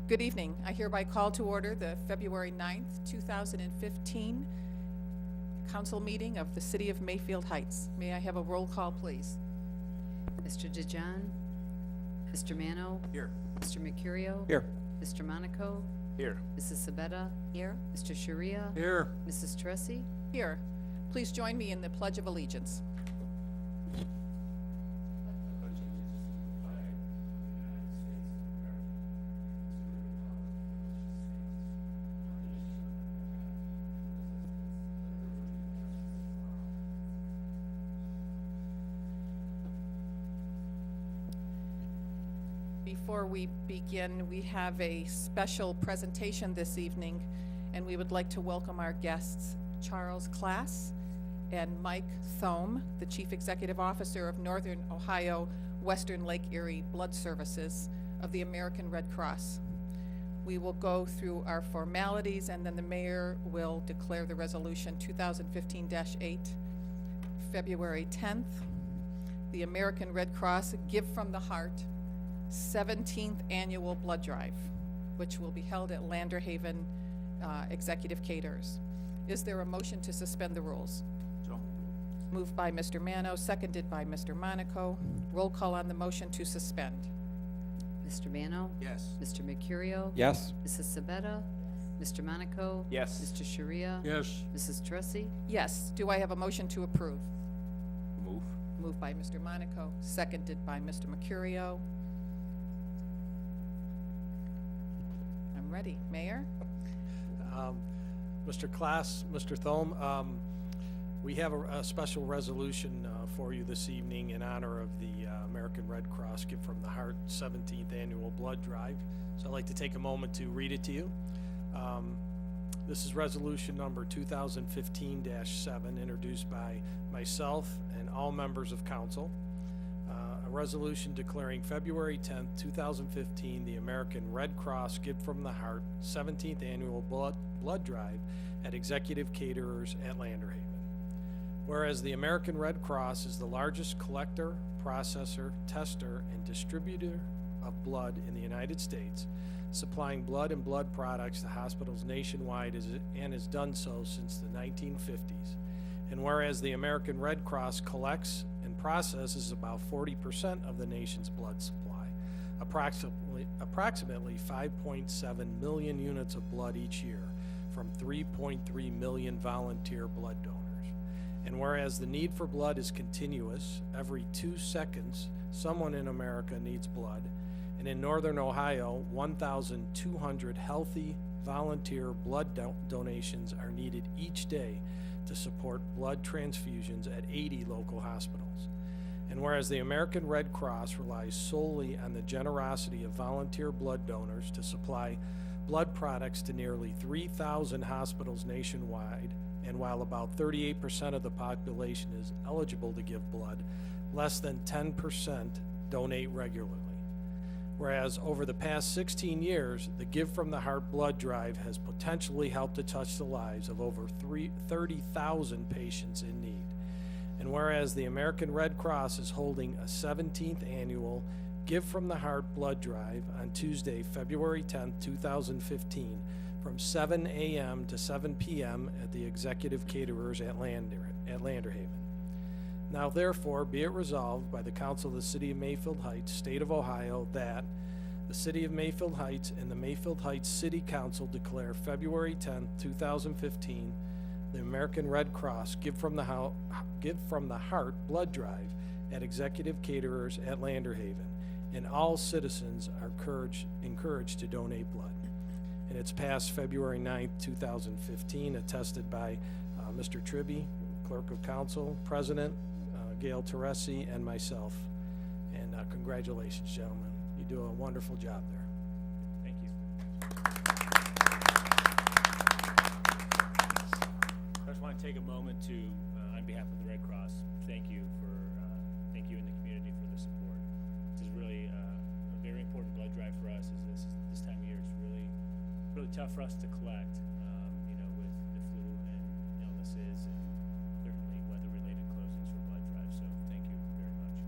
Good evening. I hereby call to order the February 9th, 2015 council meeting of the City of Mayfield Heights. May I have a roll call, please? Mr. DeJohn, Mr. Mano, Here. Mr. Mercurio, Here. Mr. Monaco, Here. Mrs. Sabetta, Here. Mr. Sharia, Here. Mrs. Tressi. Here. Please join me in the Pledge of Allegiance. Before we begin, we have a special presentation this evening, and we would like to welcome our guests, Charles Class and Mike Thome, the Chief Executive Officer of Northern Ohio Western Lake Erie Blood Services of the American Red Cross. We will go through our formalities, and then the mayor will declare the resolution 2015-8, February 10th, the American Red Cross Give from the Heart 17th Annual Blood Drive, which will be held at Lander Haven Executive Caterers. Is there a motion to suspend the rules? So. Moved by Mr. Mano, seconded by Mr. Monaco. Roll call on the motion to suspend. Mr. Mano, Yes. Mr. Mercurio, Yes. Mrs. Sabetta, Mr. Monaco, Yes. Mr. Sharia, Yes. Mrs. Tressi. Yes. Do I have a motion to approve? Move. Moved by Mr. Monaco, seconded by Mr. Mercurio. I'm ready. Mayor? Mr. Class, Mr. Thome, we have a special resolution for you this evening in honor of the American Red Cross Give from the Heart 17th Annual Blood Drive. So I'd like to take a moment to read it to you. This is resolution number 2015-7, introduced by myself and all members of council. A resolution declaring February 10th, 2015, the American Red Cross Give from the Heart 17th Annual Blood Drive at Executive Caterers at Lander Haven. Whereas the American Red Cross is the largest collector, processor, tester, and distributor of blood in the United States, supplying blood and blood products to hospitals nationwide and has done so since the 1950s. And whereas the American Red Cross collects and processes about 40% of the nation's blood supply, approximately 5.7 million units of blood each year from 3.3 million volunteer blood donors. And whereas the need for blood is continuous, every 2 seconds someone in America needs blood, and in Northern Ohio, 1,200 healthy volunteer blood donations are needed each day to support blood transfusions at 80 local hospitals. And whereas the American Red Cross relies solely on the generosity of volunteer blood donors to supply blood products to nearly 3,000 hospitals nationwide, and while about 38% of the population is eligible to give blood, less than 10% donate regularly. Whereas over the past 16 years, the Give from the Heart blood drive has potentially helped to touch the lives of over 30,000 patients in need. And whereas the American Red Cross is holding a 17th annual Give from the Heart blood drive on Tuesday, February 10th, 2015, from 7 a.m. to 7 p.m. at the Executive Caterers at Lander Haven. Now therefore be it resolved by the Council of the City of Mayfield Heights, State of Ohio, that the City of Mayfield Heights and the Mayfield Heights City Council declare February 10th, 2015, the American Red Cross Give from the Heart blood drive at Executive Caterers at Lander Haven, and all citizens are encouraged to donate blood. And it's passed February 9th, 2015, attested by Mr. Tribby, Clerk of Council, President, Gail Teresi, and myself. And congratulations, gentlemen. You do a wonderful job there. Thank you. I just want to take a moment to, on behalf of the Red Cross, thank you in the community for the support. This is really a very important blood drive for us. This time of year, it's really tough for us to collect, with the flu and illnesses and certainly weather-related closings for blood drives. So thank you very much.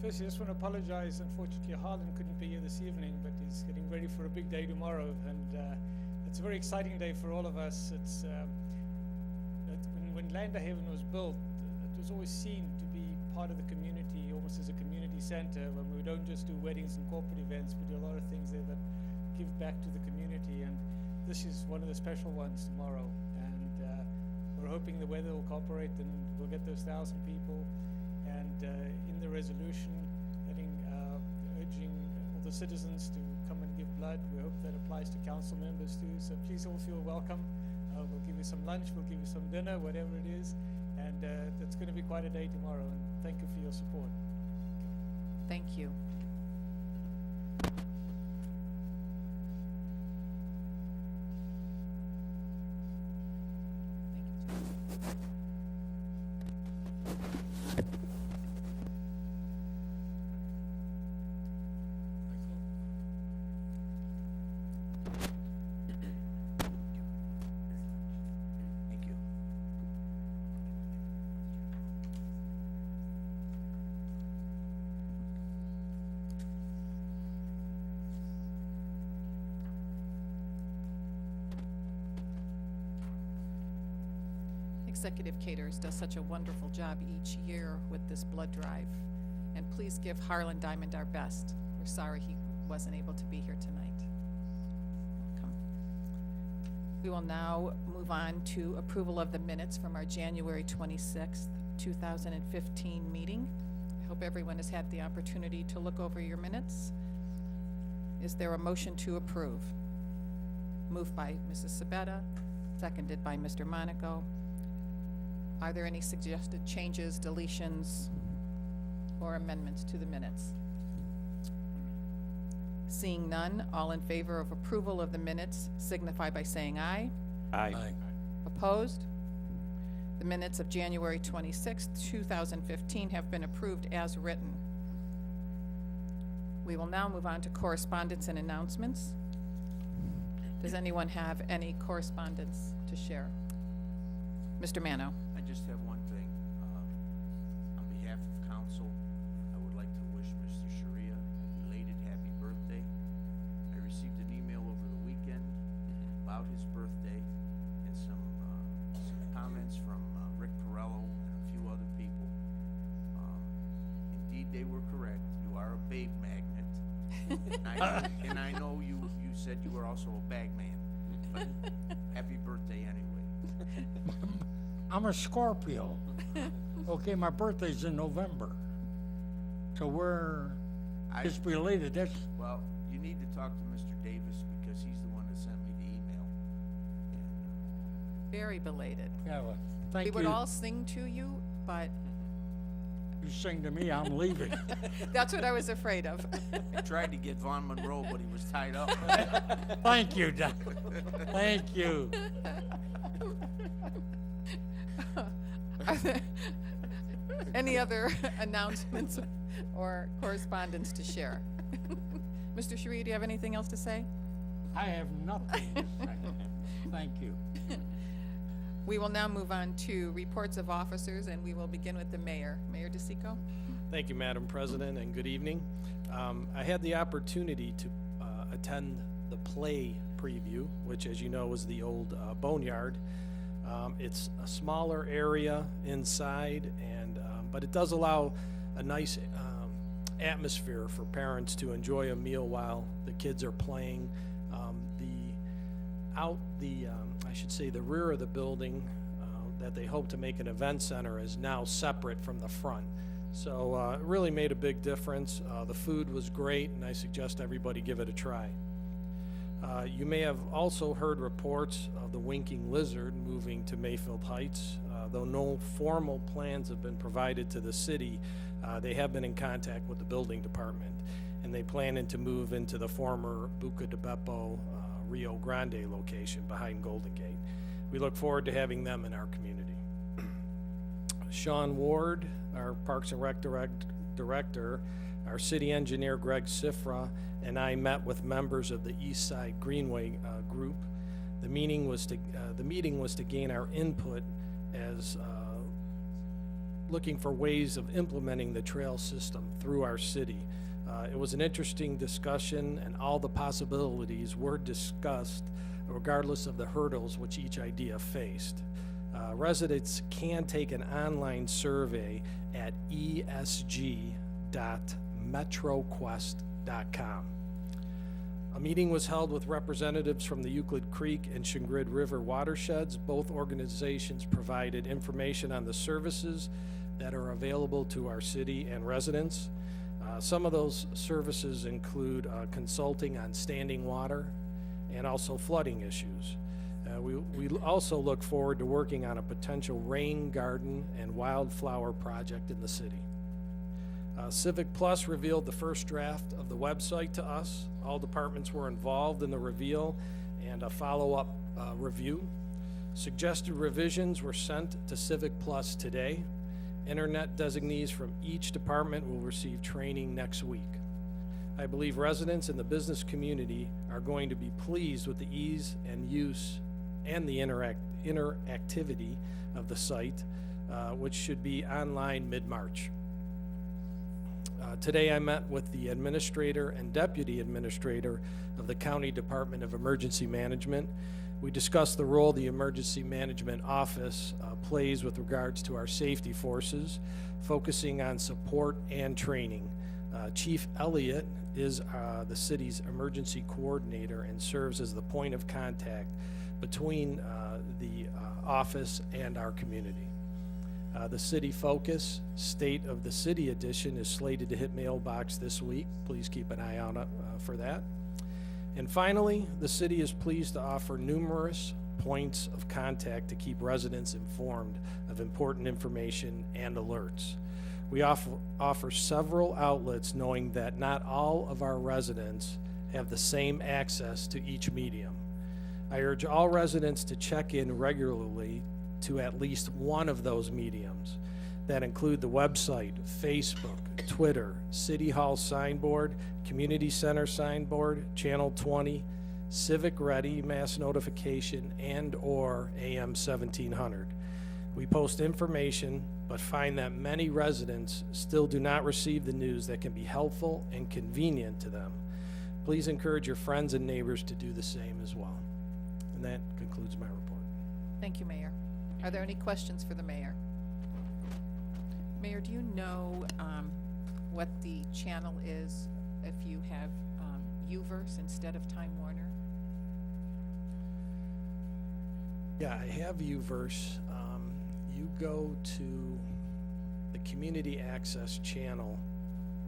To Firstly, I just want to apologize. Unfortunately, Harlan couldn't be here this evening, but he's getting ready for a big day tomorrow, and it's a very exciting day for all of us. It's when Landerhaven was built, it was always seen to be part of the community, almost as a community center, when we don't just do weddings and corporate events, we do a lot of things there that give back to the community, and this is one of the special ones tomorrow. And we're hoping the weather will cooperate and we'll get those 1,000 people. And in the resolution, urging all the citizens to come and give blood. We hope that applies to council members too. So please all feel welcome. We'll give you some lunch, we'll give you some dinner, whatever it is. And it's going to be quite a day tomorrow. And thank you for your support. Thank you. Thank you. Executive Caters does such a wonderful job each year with this blood drive. And please give Harlan Diamond our best. We're sorry he wasn't able to be here tonight. Welcome. We will now move on to approval of the minutes from our January 26th, 2015 meeting. I hope everyone has had the opportunity to look over your minutes. Is there a motion to approve? Moved by Mrs. Sabetta, seconded by Mr. Monaco. Are there any suggested changes, deletions, or amendments to the minutes? Seeing none, all in favor of approval of the minutes signify by saying aye. Aye. Opposed? The minutes of January 26, 2015 have been approved as written. We will now move on to correspondence and announcements. Does anyone have any correspondence to share? Mr. Mano. I just have one thing. On behalf of council, I would like to wish Mr. Sharia a belated happy birthday. I received an email over the weekend about his birthday and some comments from Rick Perello and a few other people. Indeed, they were correct. You are a babe magnet. And I know you said you were also a bag man. But happy birthday anyway. I'm a Scorpio. Okay, my birthday's in November. So it's belated. Well, you need to talk to Mr. Davis because he's the one that sent me the email. And, Very belated. Yeah, well, thank We you. would all sing to you, but You sing to me, I'm leaving. that's what I was afraid of. I tried to get Vaughn Monroe, but he was tied up. Thank you, Doc. Thank you. Are there any other announcements or correspondence to share? Mr. Sharia, do you have anything else to say? I have nothing to say. Thank you. We will now move on to reports of officers, and we will begin with the mayor. Mayor DeSico? Thank you, Madam President, and good evening. I had the opportunity to attend the play preview, which, as you know, was the old Boneyard. It's a smaller area inside, but it does allow a nice atmosphere for parents to enjoy a meal while the kids are playing. The rear of the building that they hope to make an event center is now separate from the front. So it really made a big difference. The food was great, and I suggest everybody give it a try. You may have also heard reports of the Winking Lizard moving to Mayfield Heights. Though no formal plans have been provided to the city, they have been in contact with the building department, and they plan to move into the former Buca de Beppo Rio Grande location behind Golden Gate. We look forward to having them in our community. Sean Ward, our Parks and Rec director, our city engineer Greg Sifra, and I met with members of the East Side Greenway group. The meeting was to gain our input as looking for ways of implementing the trail system through our city. It was an interesting discussion, and all the possibilities were discussed regardless of the hurdles which each idea faced. Residents can take an online survey at esg.metroquest.com. A meeting was held with representatives from the Euclid Creek and Chagrin River watersheds. Both organizations provided information on the services that are available to our city and residents. Some of those services include consulting on standing water and also flooding issues. We also look forward to working on a potential rain garden and wildflower project in the city. Civic Plus revealed the first draft of the website to us. All departments were involved in the reveal and a follow-up review. Suggested revisions were sent to Civic Plus today. Internet designees from each department will receive training next week. I believe residents in the business community are going to be pleased with the ease and use and the interactivity of the site, which should be online mid-March. Today I met with the administrator and deputy administrator of the County Department of Emergency Management. We discussed the role the Emergency Management Office plays with regards to our safety forces, focusing on support and training. Chief Elliott is the city's emergency coordinator and serves as the point of contact between the office and our community. The City Focus State of the City edition is slated to hit mailbox this week. Please keep an eye on it for that. And finally, the city is pleased to offer numerous points of contact to keep residents informed of important information and alerts. We offer several outlets, knowing that not all of our residents have the same access to each medium. I urge all residents to check in regularly to at least one of those mediums that include the website, Facebook, Twitter, City Hall signboard, Community Center signboard, Channel 20, Civic Ready mass notification, and or AM 1700. We post information, but find that many residents still do not receive the news that can be helpful and convenient to them. Please encourage your friends and neighbors to do the same as well. And that concludes my report. Thank you, Mayor. Are there any questions for the mayor? Mayor, do you know what the channel is if you have UVerse instead of Time Warner? Yeah, I have UVerse. You go to the Community Access channel.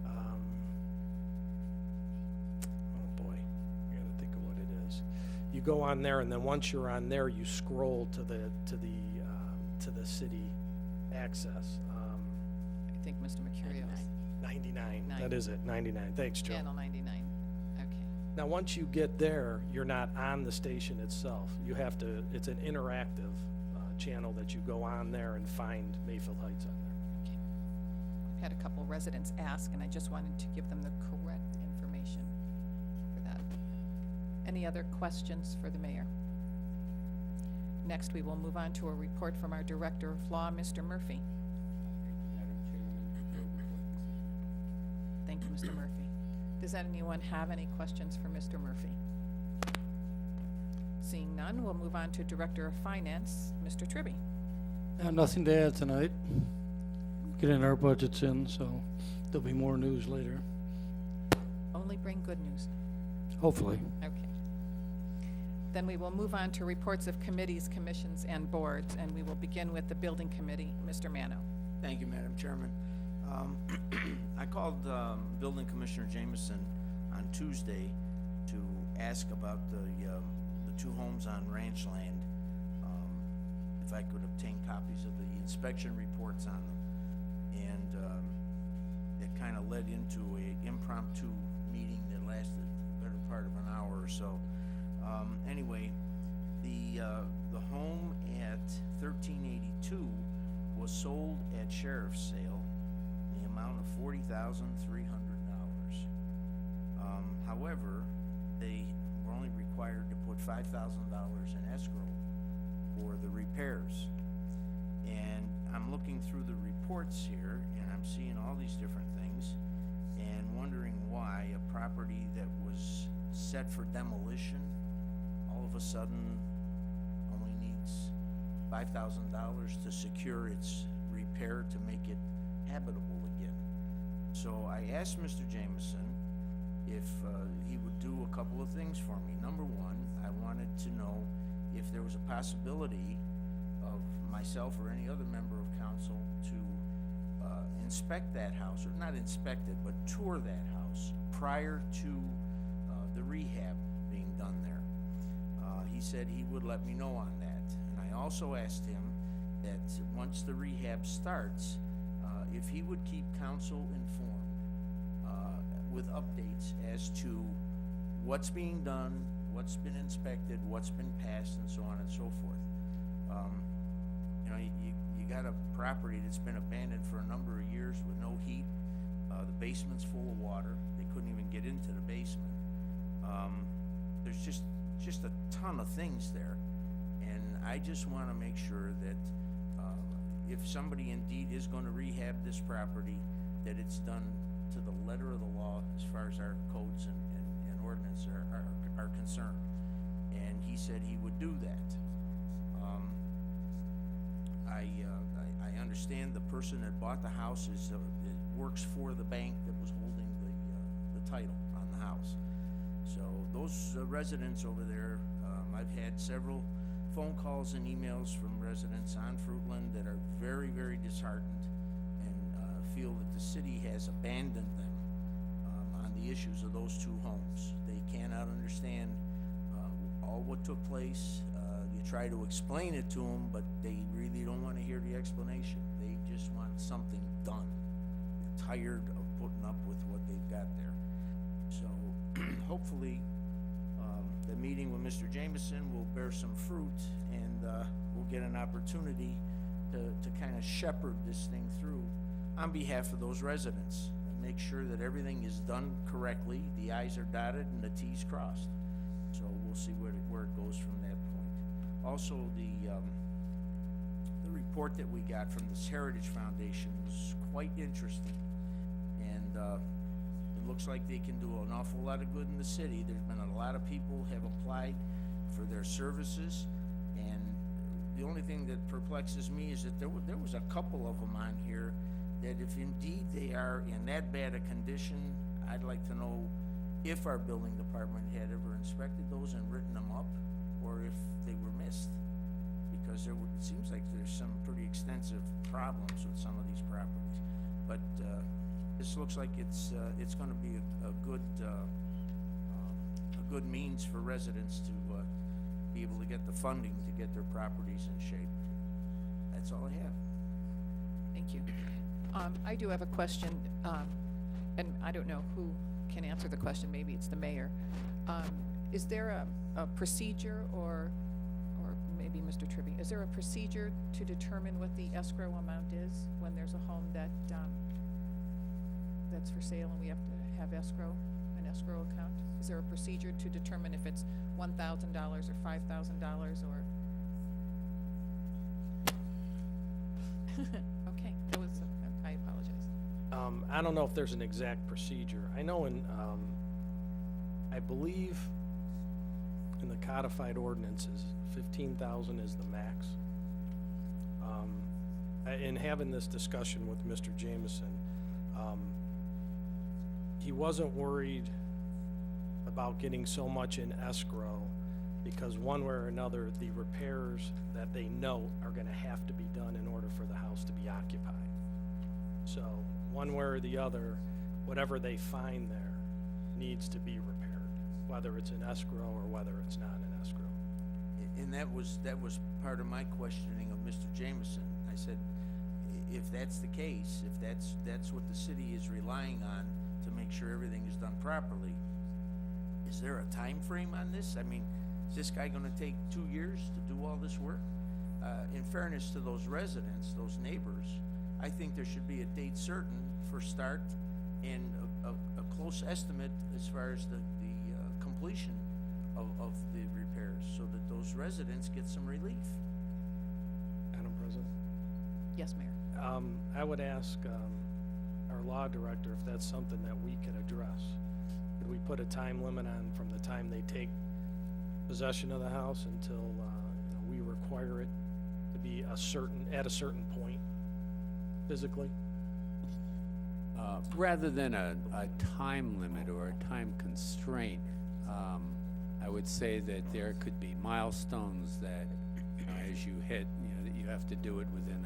Oh boy, I gotta think of what it is. You go on there, and then once you're on there, you scroll to the city access. I think Mr. Mercurio's 99. That is it. 99. Thanks, Joe. channel 99. Okay. Now, once you get there, you're not on the station itself. You have to. It's an interactive channel that you go on there and find Mayfield Heights on there. Okay. I've had a couple residents ask, and I just wanted to give them the correct information for that. Any other questions for the mayor? Next, we will move on to a report from our Director of Law, Mr. Murphy. Thank you, Mr. Murphy. Does anyone have any questions for Mr. Murphy? Seeing none, we'll move on to Director of Finance, Mr. Tribby. Nothing to add tonight. Getting our budgets in, so there'll be more news later. Only bring good news. Hopefully. Okay. Then we will move on to reports of committees, commissions, and boards, and we will begin with the Building Committee. Mr. Mano. Thank you, Madam Chairman. I called Building Commissioner Jameson on Tuesday to ask about the two homes on ranch land, if I could obtain copies of the inspection reports on them. And it kind of led into a impromptu meeting that lasted the better part of an hour or so. Anyway, the home at 1382 was sold at sheriff's sale in the amount of $40,300. However, they were only required to put $5,000 in escrow for the repairs. And I'm looking through the report reports here, and I'm seeing all these different things, and wondering why a property that was set for demolition, all of a sudden only needs $5,000 to secure its repair to make it habitable again. So I asked Mr. Jameson if he would do a couple of things for me. Number one, I wanted to know if there was a possibility of myself or any other member of council to inspect that house, or not inspect it, but tour that house prior to the rehab being done there. He said he would let me know on that. And I also asked him that once the rehab starts, if he would keep council informed with updates as to what's being done, what's been inspected, what's been passed, and so on and so forth. You know, you got a property that's been abandoned for a number of years with no heat. The basement's full of water. They couldn't even get into the basement. There's just a ton of things there. And I just want to make sure that if somebody indeed is going to rehab this property, that it's done to the letter of the law as far as our codes and ordinance are concerned. And he said he would do that. I understand the person that bought the house works for the bank that was holding the title on the house. So those residents over there, I've had several phone calls and emails from residents on Fruitland that are very, very disheartened and feel that the city has abandoned them on the issues of those two homes. They cannot understand all what took place. You try to explain it to them, but they really don't want to hear the explanation. They just want something done. They're tired of putting up with what they've got there. So hopefully the meeting with Mr. Jameson will bear some fruit, and we'll get an opportunity to kind of shepherd this thing through on behalf of those residents and make sure that everything is done correctly, the I's are dotted and the T's crossed. So we'll see where it goes from that point. Also, the report that we got from this Heritage Foundation was quite interesting, and it looks like they can do an awful lot of good in the city. There's been a lot of people have applied for their services, and the only thing that perplexes me is that there was a couple of them on here that if indeed they are in that bad a condition, I'd like to know if our building department had ever inspected those and written them up, or if they were missed. Because it seems like there's some pretty extensive problems with some of these properties. But this looks like it's going to be a good means for residents to be able to get the funding to get their properties in shape. That's all I have. Thank you. I do have a question, and I don't know who can answer the question. Maybe it's the mayor. Is there a procedure, or maybe Mr. Tribby, is there a procedure to determine what the escrow amount is when there's a home that that's for sale and we have to have an escrow account? Is there a procedure to determine if it's $1,000 or $5,000 or? Okay, that was, I apologize. I don't know if there's an exact procedure. I know I believe in the codified ordinances, 15,000 is the max. In having this discussion with Mr. Jameson, he wasn't worried about getting so much in escrow because one way or another, the repairs that they note are gonna have to be done in order for the house to be occupied. So one way or the other, whatever they find there needs to be repaired, whether it's in escrow or whether it's not in escrow. And that was part of my questioning of Mr. Jameson. I said, if that's the case, if that's what the city is relying on to make sure everything is done properly, is there a time frame on this? I mean, is this guy gonna take 2 years to do all this work? In fairness to those residents, those neighbors, I think there should be a date certain for start and a close estimate as far as the completion of the repairs, so that those residents get some relief. Madam President? Yes, Mayor. I would ask, our law director if that's something that we could address. Could we put a time limit on from the time they take possession of the house until, we require it to be at a certain point physically? Rather than a time limit or a time constraint, I would say that there could be milestones that, as you hit, that you have to do it within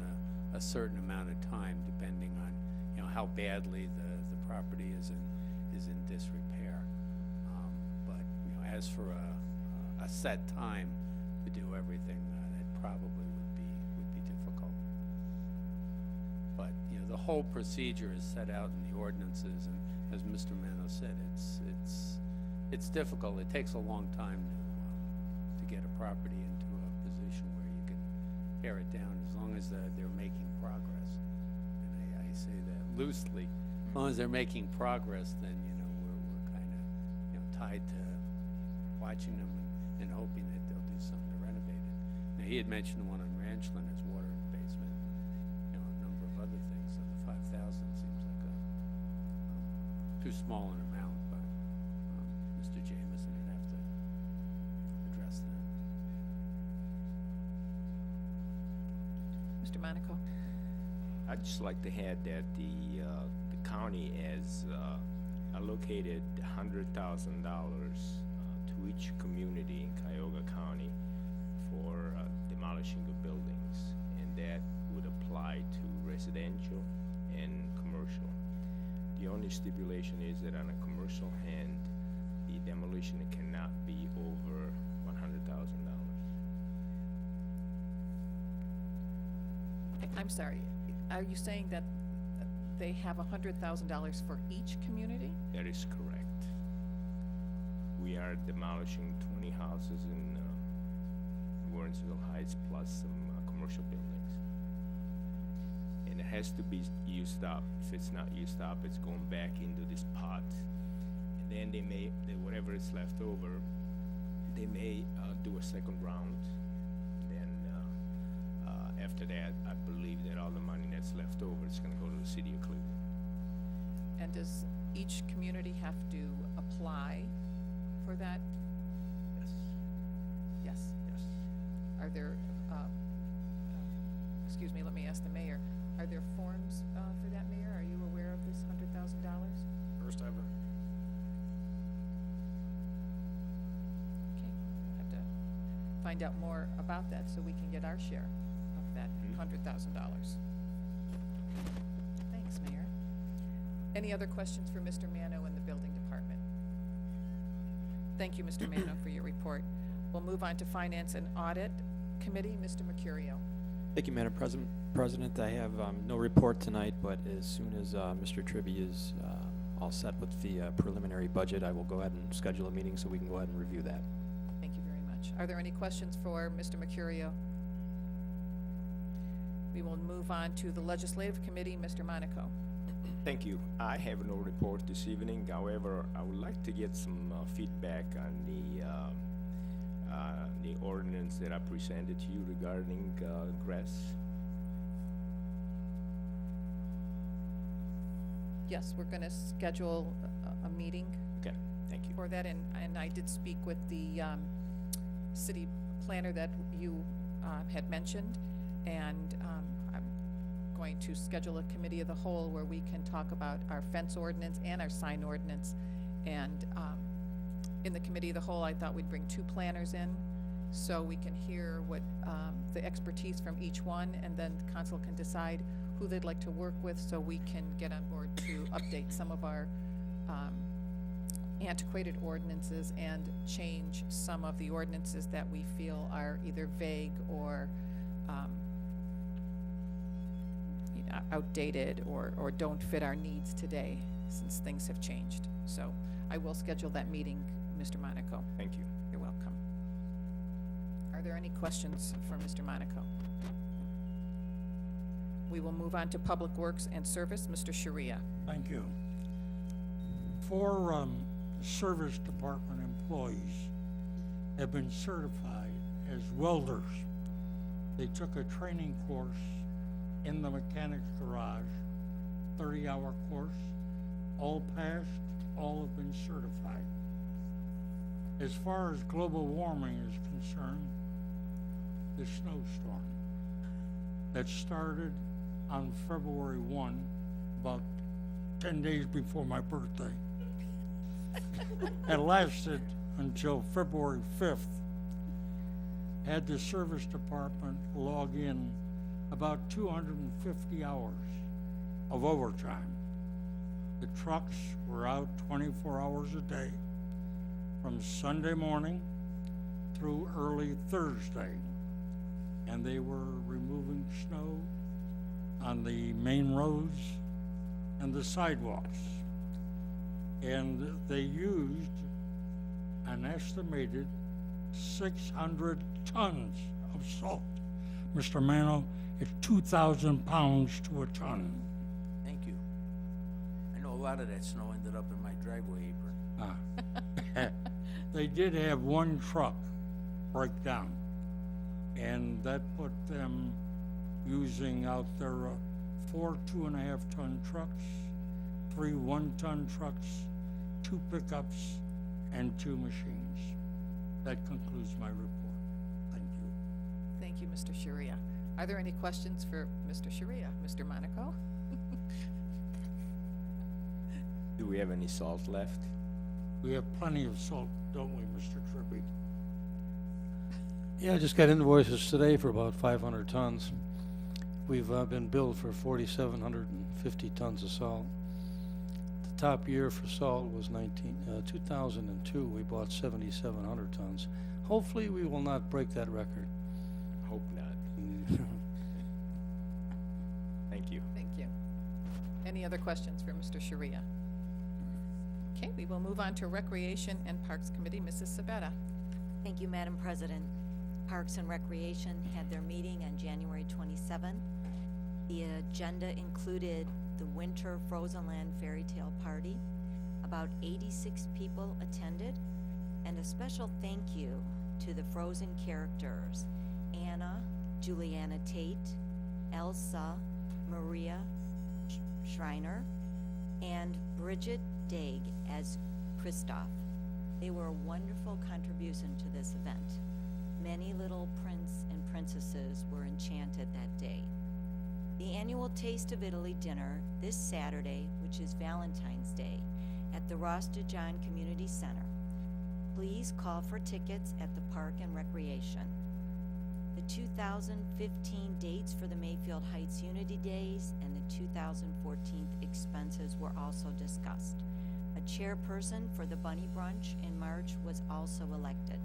a certain amount of time, depending on, how badly the property is in disrepair. But, as for a set time to do everything, that probably would be difficult. But, the whole procedure is set out in the ordinances, and as Mr. Mano said, it's difficult. It takes a long time to get a property into a position where you can tear it down, as long as they're making progress. And I say that loosely. As long as they're making progress, then, we're kind of, tied to watching them and hoping that they'll do something to renovate it. Now, he had mentioned the one on Ranchland has water in the basement, a number of other things, so the 5,000 seems like a too small an amount, but Mr. Jameson would have to address that. Mr. Monaco? I'd just like to add that the county has allocated $100,000 to each community in Cuyahoga County for demolishing of buildings, and that would apply to residential and commercial. The only stipulation is that on a commercial hand, the demolition cannot be over $100,000. I'm sorry, are you saying that they have $100,000 for each community? That is correct. We are demolishing 20 houses in Warrensville Heights plus some commercial buildings. And it has to be used up. If it's not used up, it's going back into this pot. And then whatever is left over, they may do a second round. Then after that, I believe that all the money that's left over is going to go to the city of Cleveland. And does each community have to apply for that? Yes. Yes. Yes. Are there, excuse me, let me ask the mayor, are there forms for that, Mayor? Are you aware of this $100,000? First ever. Okay, we'll have to find out more about that so we can get our share of that $100,000. Thanks, Mayor. Any other questions for Mr. Mano in the building department? Thank you, Mr. Mano, for your report. We'll move on to Finance and Audit Committee. Mr. Mercurio. Thank you, Madam President. I have no report tonight, but as soon as Mr. Tribby is all set with the preliminary budget, I will go ahead and schedule a meeting so we can go ahead and review that. Thank you very much. Are there any questions for Mr. Mercurio? We will move on to the Legislative Committee. Mr. Monaco. Thank you. I have no report this evening. However, I would like to get some feedback on the ordinance that I presented to you regarding grass. Yes, we're going to schedule a meeting Okay, thank you. for that, and I did speak with the city planner that you had mentioned, and I'm going to schedule a committee of the whole where we can talk about our fence ordinance and our sign ordinance. And in the committee of the whole, I thought we'd bring 2 planners in so we can hear what the expertise from each one, and then the council can decide who they'd like to work with so we can get on board to update some of our antiquated ordinances and change some of the ordinances that we feel are either vague or outdated or don't fit our needs today, since things have changed. So I will schedule that meeting, Mr. Monaco. Thank you. You're welcome. Are there any questions for Mr. Monaco? We will move on to Public Works and Service. Mr. Sharia. Thank you. 4 service department employees have been certified as welders. They took a training course in the mechanics garage, 30-hour course, all passed, all have been certified. As far as global warming is concerned, the snowstorm that started on February 1, about 10 days before my birthday, and lasted until February 5th, had the service department log in about 250 hours of overtime. The trucks were out 24 hours a day from Sunday morning through early Thursday, and they were removing snow on the main roads and the sidewalks. And they used an estimated 600 tons of salt. Mr. Mano, it's 2,000 pounds to a ton. Thank you. I know a lot of that snow ended up in my driveway apron. They did have one truck break down, and that put them using out their 4 2.5-ton trucks, 3 1-ton trucks, 2 pickups, and 2 machines. That concludes my report. Thank you. Thank you, Mr. Sharia. Are there any questions for Mr. Sharia? Mr. Monaco? Do we have any salt left? We have plenty of salt, don't we, Mr. Tribby? Yeah, I just got invoices today for about 500 tons. We've been billed for 4,750 tons of salt. The top year for salt was 2002. We bought 7,700 tons. Hopefully, we will not break that record. Hope not. Thank you. Thank you. Any other questions for Mr. Sharia? Okay, we will move on to Recreation and Parks Committee. Mrs. Sabetta. Thank you, Madam President. Parks and Recreation had their meeting on January 27th. The agenda included the Winter Frozen Land Fairy Tale Party. About 86 people attended, and a special thank you to the Frozen characters, Anna, Juliana Tate, Elsa, Maria Schreiner, and Bridget Daig as Kristoff. They were a wonderful contribution to this event. Many little prince and princesses were enchanted that day. The annual Taste of Italy dinner this Saturday, which is Valentine's Day, at the Ross DeJohn Community Center. Please call for tickets at the Park and Recreation. The 2015 dates for the Mayfield Heights Unity Days and the 2014 expenses were also discussed. A chairperson for the Bunny Brunch in March was also elected.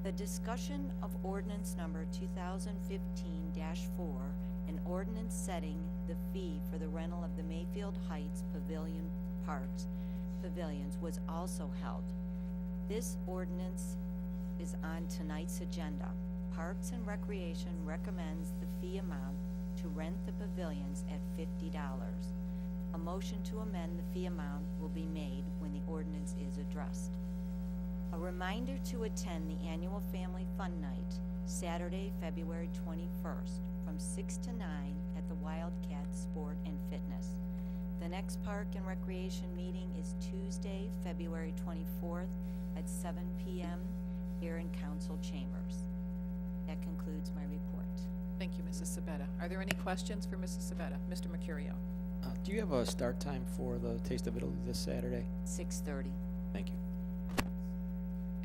The discussion of ordinance number 2015-4, an ordinance setting the fee for the rental of the Mayfield Heights pavilions was also held. This ordinance is on tonight's agenda. Parks and Recreation recommends the fee amount to rent the pavilions at $50. A motion to amend the fee amount will be made when the ordinance is addressed. A reminder to attend the annual Family Fun Night, Saturday, February 21st, from 6 to 9 at the Wildcat Sport and Fitness. The next Park and Recreation meeting is Tuesday, February 24th at 7 p.m. here in Council Chambers. That concludes my report. Thank you, Mrs. Sabetta. Are there any questions for Mrs. Sabetta? Mr. Mercurio. Do you have a start time for the Taste of Italy this Saturday? 6:30. Thank you.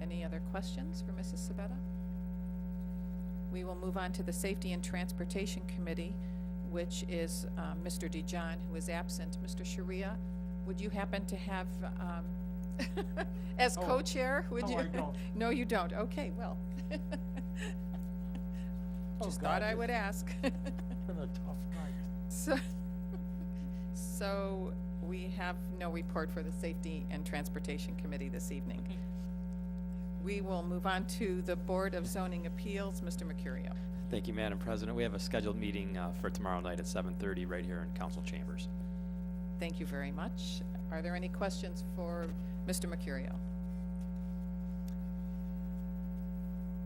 Any other questions for Mrs. Sabetta? We will move on to the Safety and Transportation Committee, which is Mr. DeJohn, who is absent. Mr. Sharia, would you happen to have, as co-chair, would no, you? I don't. No, you don't. Okay, well. Just thought I would ask. It's been a tough night. So we have no report for the Safety and Transportation Committee this evening. We will move on to the Board of Zoning Appeals. Mr. Mercurio. Thank you, Madam President. We have a scheduled meeting for tomorrow night at 7:30 right here in Council Chambers. Thank you very much. Are there any questions for Mr. Mercurio?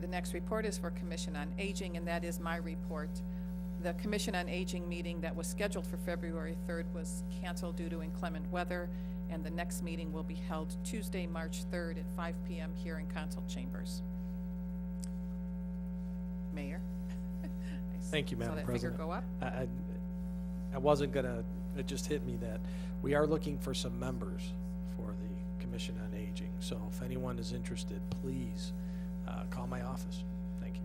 The next report is for Commission on Aging, and that is my report. The Commission on Aging meeting that was scheduled for February 3rd was canceled due to inclement weather, and the next meeting will be held Tuesday, March 3rd at 5 p.m. here in council chambers. Mayor? I Thank you, Madam Saw that President. finger go up. I wasn't gonna, it just hit me that we are looking for some members for the Commission on Aging. So if anyone is interested, please call my office. Thank you.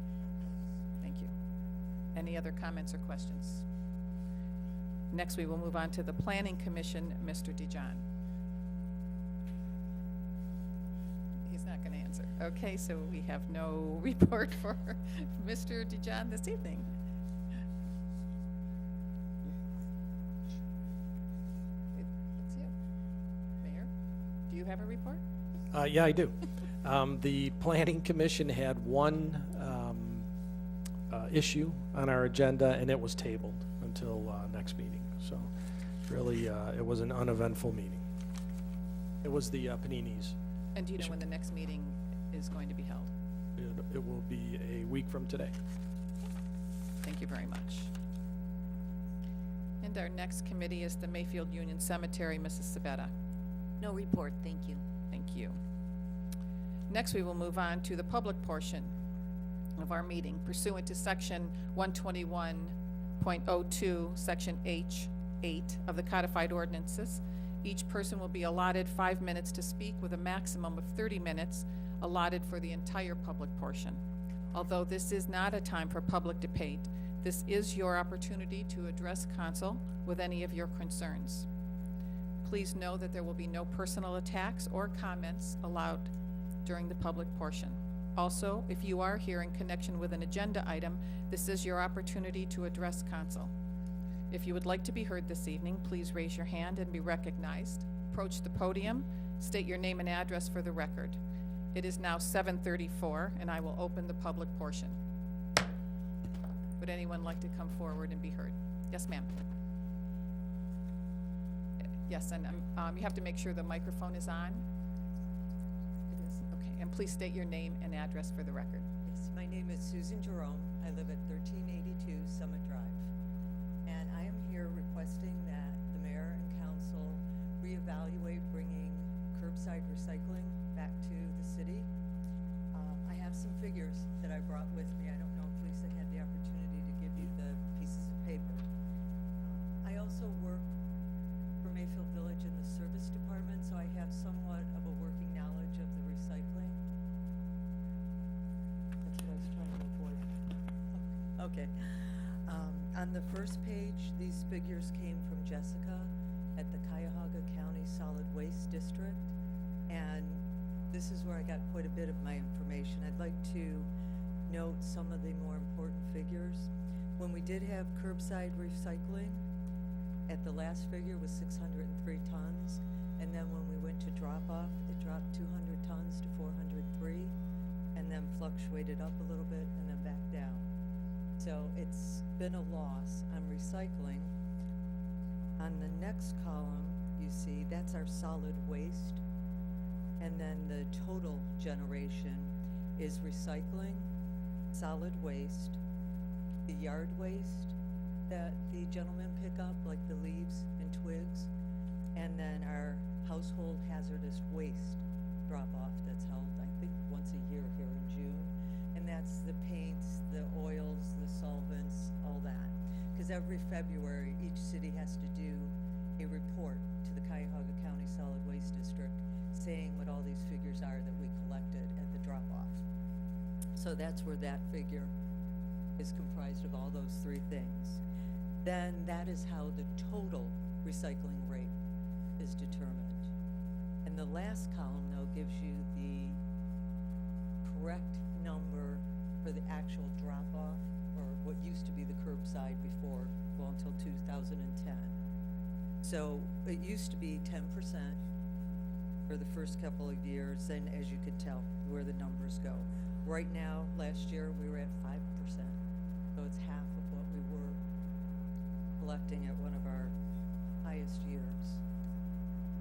Thank you. Any other comments or questions? Next, we will move on to the Planning Commission, Mr. Dijon. He's not going to answer. Okay, so we have no report for Mr. Dijon this evening. It's you. Mayor, do you have a report? Yeah, I do. The Planning Commission had one issue on our agenda, and it was tabled until next meeting. So really, it was an uneventful meeting. It was the Paninis. And do you know when the next meeting is going to be held? It will be a week from today. Thank you very much. And our next committee is the Mayfield Union Cemetery, Mrs. Sabetta. No report, thank you. Thank you. Next, we will move on to the public portion of our meeting pursuant to Section 121.02, Section H8 of the Codified Ordinances. Each person will be allotted 5 minutes to speak with a maximum of 30 minutes allotted for the entire public portion. Although this is not a time for public debate, this is your opportunity to address council with any of your concerns. Please know that there will be no personal attacks or comments allowed during the public portion. Also, if you are here in connection with an agenda item, this is your opportunity to address council. If you would like to be heard this evening, please raise your hand and be recognized. Approach the podium, state your name and address for the record. It is now 7:34, and I will open the public portion. Would anyone like to come forward and be heard? Yes, ma'am. Yes, and you have to make sure the microphone is on. It is, okay. And please state your name and address for the record. Yes, my name is Susan Jerome. I live at 1382 Summit Drive. And I am here requesting that the mayor and council reevaluate bringing curbside recycling back to the city. I have some figures that I brought with me. I don't know if Lisa had the opportunity to give you the pieces of paper. I also work for Mayfield Village in the service department, so I have somewhat of a working knowledge of the recycling. That's what I was trying to avoid. Okay. On the first page, these figures came from Jessica at the Cuyahoga County Solid Waste District, and this is where I got quite a bit of my information. I'd like to note some of the more important figures. When we did have curbside recycling, at the last figure was 603 tons, and then when we went to drop off, it dropped 200 tons to 403, and then fluctuated up a little bit and then back down. So it's been a loss on recycling. On the next column, you see that's our solid waste, and then the total generation is recycling, solid waste, the yard waste that the gentlemen pick up, like the leaves and twigs, and then our household hazardous waste drop-off that's held, I think, once a year here in June. And that's the paints, the oils, the solvents, all that. Because every February, each city has to do a report to the Cuyahoga County Solid Waste District saying what all these figures are that we collected at the drop-off. So that's where that figure is comprised of all those three things. Then that is how the total recycling rate is determined. And the last column, though, gives you the correct number for the actual drop-off, or what used to be the curbside before, well, until 2010. So it used to be 10% for the first couple of years, and as you could tell where the numbers go. Right now, last year, we were at 5%. So it's half of what we were collecting at one of our highest years.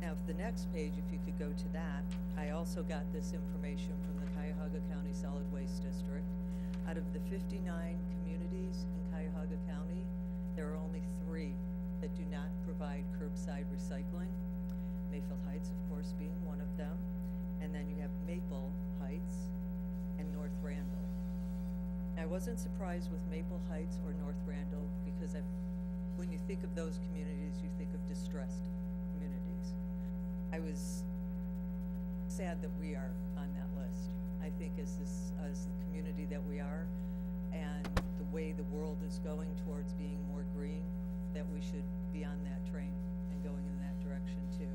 Now, if the next page, if you could go to that, I also got this information from the Cuyahoga County Solid Waste District. Out of the 59 communities in Cuyahoga Cuyahoga County. There are only 3 that do not provide curbside recycling. Mayfield Heights, of course, being one of them. And then you have Maple Heights and North Randall. I wasn't surprised with Maple Heights or North Randall because when you think of those communities, you think of distressed communities. I was sad that we are on that list. I think as the community that we are and the way the world is going towards being more green, that we should be on that train and going in that direction too.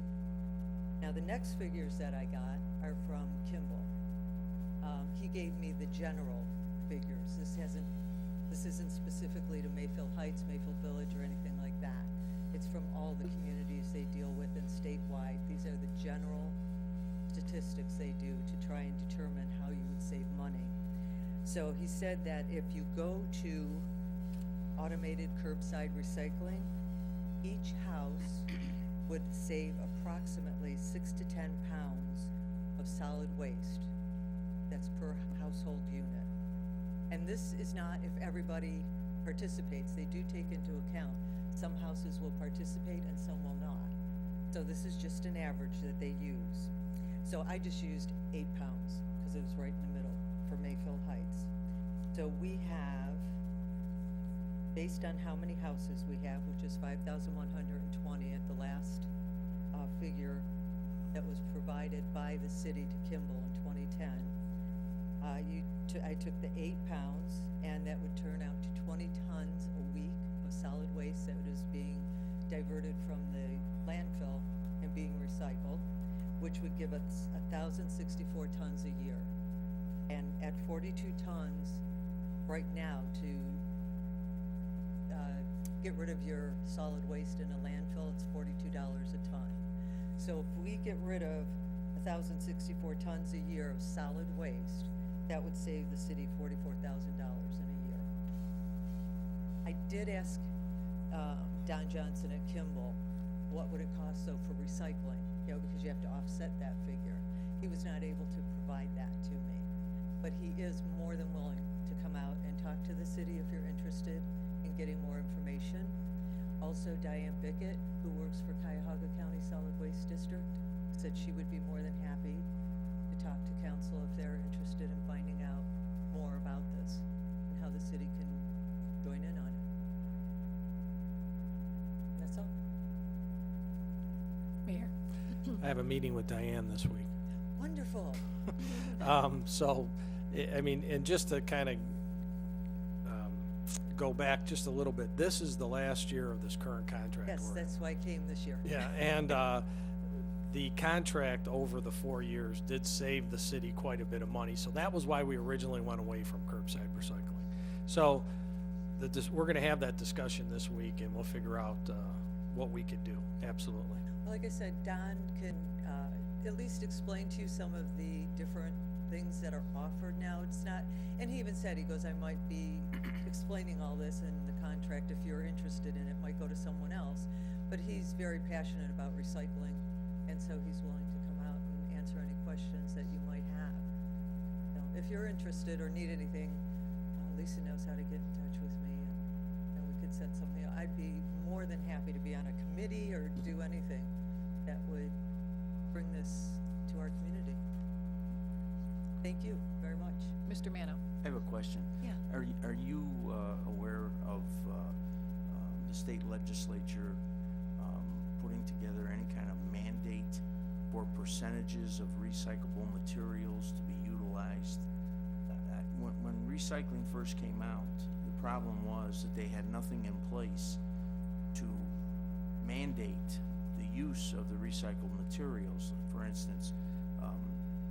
Now the next figures that I got are from Kimball. He gave me the general figures. This isn't specifically to Mayfield Heights, Mayfield Village, or anything like that. It's from all the communities they deal with and statewide. These are the general statistics they do to try and determine how you would save money. So he said that if you go to automated curbside recycling, each house would save approximately 6 to 10 pounds of solid waste. That's per household unit. And this is not if everybody participates. They do take into account some houses will participate and some will not. So this is just an average that they use. So I just used 8 pounds because it was right in the middle for Mayfield Heights. So we have, based on how many houses we have, which is 5,120 at the last figure that was provided by the city to Kimball in 2010. I took the 8 pounds, and that would turn out to 20 tons a week of solid waste that is being diverted from the landfill and being recycled, which would give us 1,064 tons a year. And at 42 tons right now to get rid of your solid waste in a landfill, it's $42 a ton. So if we get rid of 1,064 tons a year of solid waste, that would save the city $44,000 in a year. I did ask Don Johnson at Kimball, what would it cost though for recycling? You know, because you have to offset that figure. He was not able to provide that to me, but he is more than willing to come out and talk to the city if you're interested in getting more information. Also, Diane Bickett, who works for Cuyahoga County Solid Waste District, said she would be more than happy to talk to council if they're interested in finding out more about this and how the city can join in on it. And that's all. Mayor. I have a meeting with Diane this week. Wonderful. So, I mean, and just to kind of go back just a little bit, this is the last year of this current contract. Yes, that's why I came this year. Yeah, and the contract over the 4 years did save the city quite a bit of money. So that was why we originally went away from curbside recycling. So we're going to have that discussion this week, and we'll figure out what we could do. Absolutely. Like I said, Don can at least explain to you some of the different things that are offered now. It's not, and he even said, he goes, I might be explaining all this in the contract. If you're interested in it, might go to someone else. But he's very passionate about recycling, and so he's willing to come out and answer any questions that you might have. So if you're interested or need anything, Lisa knows how to get in touch with me, and we could set something up. I'd be more than happy to be on a committee or do anything that would bring this to our community. Thank you very much. Mr. Mano. I have a question. Yeah. Are you aware of the state legislature putting together any kind of mandate for percentages of recyclable materials to be utilized? When recycling first came out, the problem was that they had nothing in place to mandate the use of the recycled materials. For instance,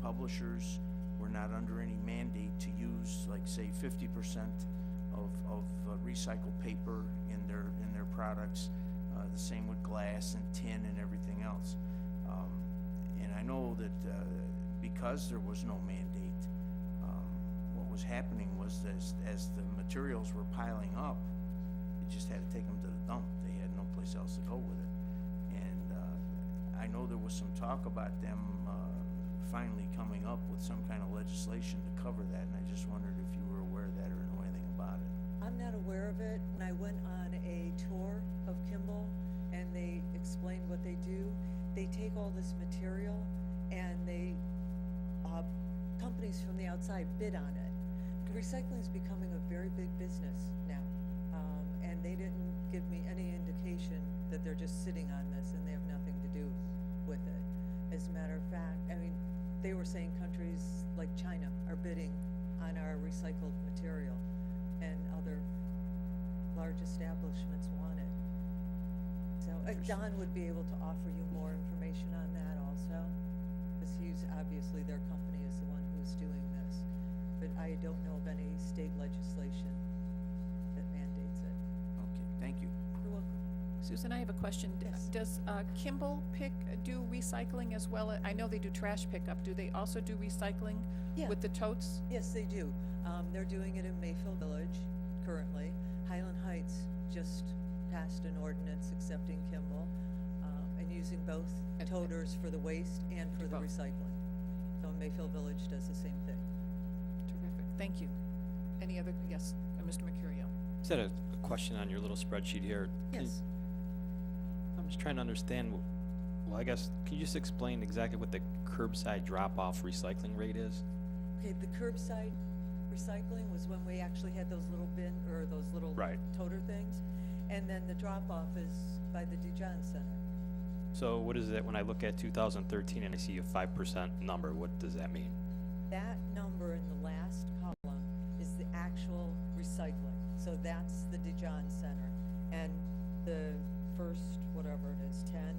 publishers were not under any mandate to use, like, say, 50% of recycled paper in their products. The same with glass and tin and everything else. And I know that because there was no mandate, what was happening was as the materials were piling up, they just had to take them to the dump. They had no place else to go with it. And I know there was some talk about them finally coming up with some kind of legislation to cover that, and I just wondered if you were aware of that or know anything about it. I'm not aware of it. When I went on a tour of Kimball and they explained what they do, they take all this material and they, companies from the outside bid on it. Recycling is becoming a very big business now. And they didn't give me any indication that they're just sitting on this and they have nothing to do with it. As a matter of fact, I mean, they were saying countries like China are bidding on our recycled material and other large establishments want it. So Don would be able to offer you more information on that also, because he's, obviously their company is the one who's doing this. But I don't know of any state legislation that mandates it. Okay, thank you. You're welcome. Susan, I have a question. Yes. Does Kimball do recycling as well? I know they do trash pickup. Do they also do recycling Yeah. with the totes? Yes, they do. They're doing it in Mayfield Village currently. Highland Heights just passed an ordinance accepting Kimball, and using both And- toters for the waste and for the Both. recycling. So Mayfield Village does the same thing. Terrific. Thank you. Any other, yes, Mr. Mercurio? Just had a question on your little spreadsheet here. Can you- Yes. I'm just trying to understand, well, I guess, can you just explain exactly what the curbside drop-off recycling rate is? Okay, the curbside recycling was when we actually had those little bin, or those little Right. toter things. And then the drop-off is by the Dijon Center. So what is it, when I look at 2013 and I see a 5% number, what does that mean? That number in the last column is the actual recycling. So that's the Dijon Center. And the first, whatever it is, 10,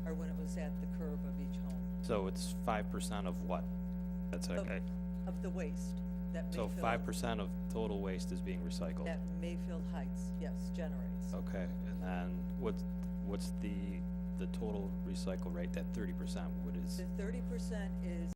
are when it was at the curb of each home. So it's 5% of what? That's Of- okay. Of the waste that So Mayfield. 5% of total waste is being recycled? That Mayfield Heights, yes, generates. Okay, and then what's the total recycle rate, that 30%, what is? The 30% is